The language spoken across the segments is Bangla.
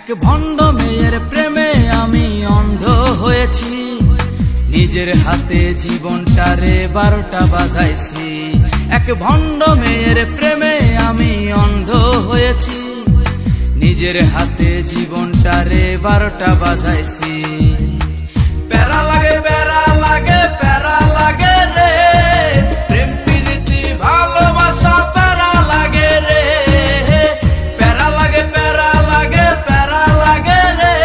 এক ভণ্ড মেয়ের প্রেমে আমি অন্ধ হয়েছি, নিজের হাতে জীবনটারে 12টা বাজাইছি। এক ভণ্ড মেয়ের প্রেমে আমি অন্ধ হয়েছি, নিজের হাতে জীবনটারে 12টা বাজাইছি। প্যারা লাগে প্যারা লাগে প্যারা লাগে রে, প্রেম প্রীতি ভালোবাসা প্যারা লাগে রে। প্যারা লাগে প্যারা লাগে প্যারা লাগে রে,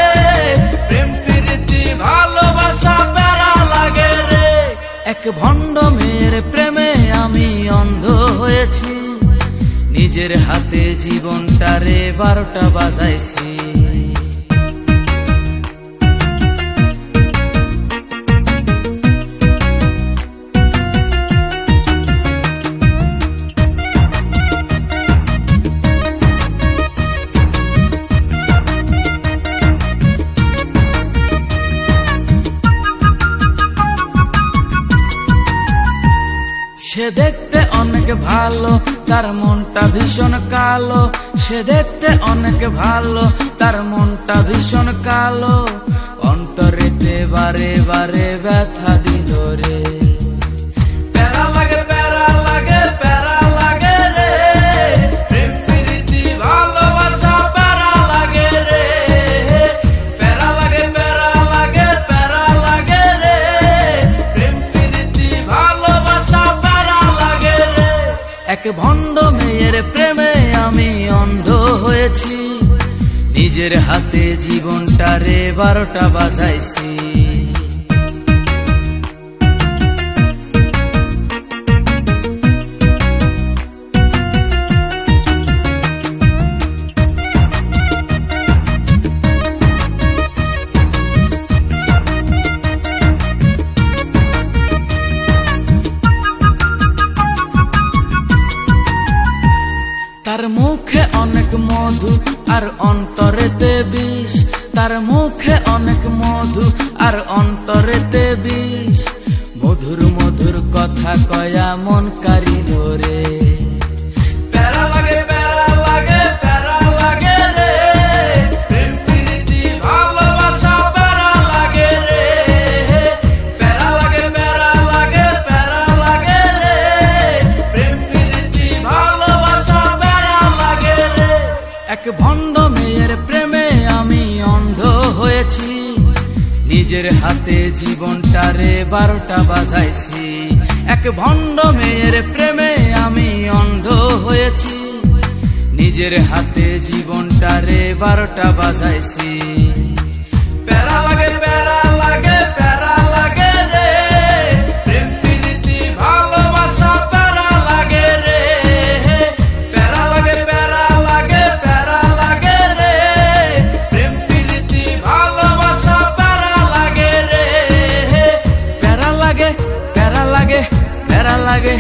প্রেম প্রীতি ভালোবাসা প্যারা লাগে রে। এক ভণ্ড মেয়ের প্রেমে আমি অন্ধ হয়েছি, নিজের হাতে জীবনটারে 12টা বাজাইছি। সে দেখতে অনেক ভালো, তার মনটা ভীষণ কালো। সে দেখতে অনেক ভালো, তার মনটা ভীষণ কালো। অন্তরেতে বারে বারে ব্যথা দিল রে। প্যারা লাগে প্যারা লাগে প্যারা লাগে রে, প্রেম প্রীতি ভালোবাসা প্যারা লাগে রে। প্যারা লাগে প্যারা লাগে প্যারা লাগে রে, প্রেম প্রীতি ভালোবাসা প্যারা লাগে রে। এক ভণ্ড মেয়ের প্রেমে আমি অন্ধ হয়েছি, নিজের হাতে জীবনটারে 12টা বাজাইছি। তার মুখে অনেক মধু আর অন্তরেতে বিষ। তার মুখে অনেক মধু আর অন্তরেতে বিষ। মধুর মধুর কথা কয়া মন কারিল রে। প্যারা লাগে প্যারা লাগে প্যারা লাগে রে, প্রেম প্রীতি ভালোবাসা প্যারা লাগে রে। প্যারা লাগে প্যারা লাগে প্যারা লাগে রে, প্রেম প্রীতি ভালোবাসা প্যারা লাগে রে। এক ভণ্ড মেয়ের প্রেমে আমি অন্ধ হয়েছি, নিজের হাতে জীবনটারে 12টা বাজাইছি। এক ভণ্ড মেয়ের প্রেমে আমি অন্ধ হয়েছি, নিজের হাতে জীবনটারে 12টা বাজাইছি। প্যারা লাগে প্যারা লাগে প্যারা লাগে রে, প্রেম প্রীতি ভালোবাসা প্যারা লাগে রে। প্যারা লাগে প্যারা লাগে প্যারা লাগে রে, প্রেম প্রীতি ভালোবাসা প্যারা লাগে রে। প্যারা লাগে প্যারা লাগে প্যারা লাগে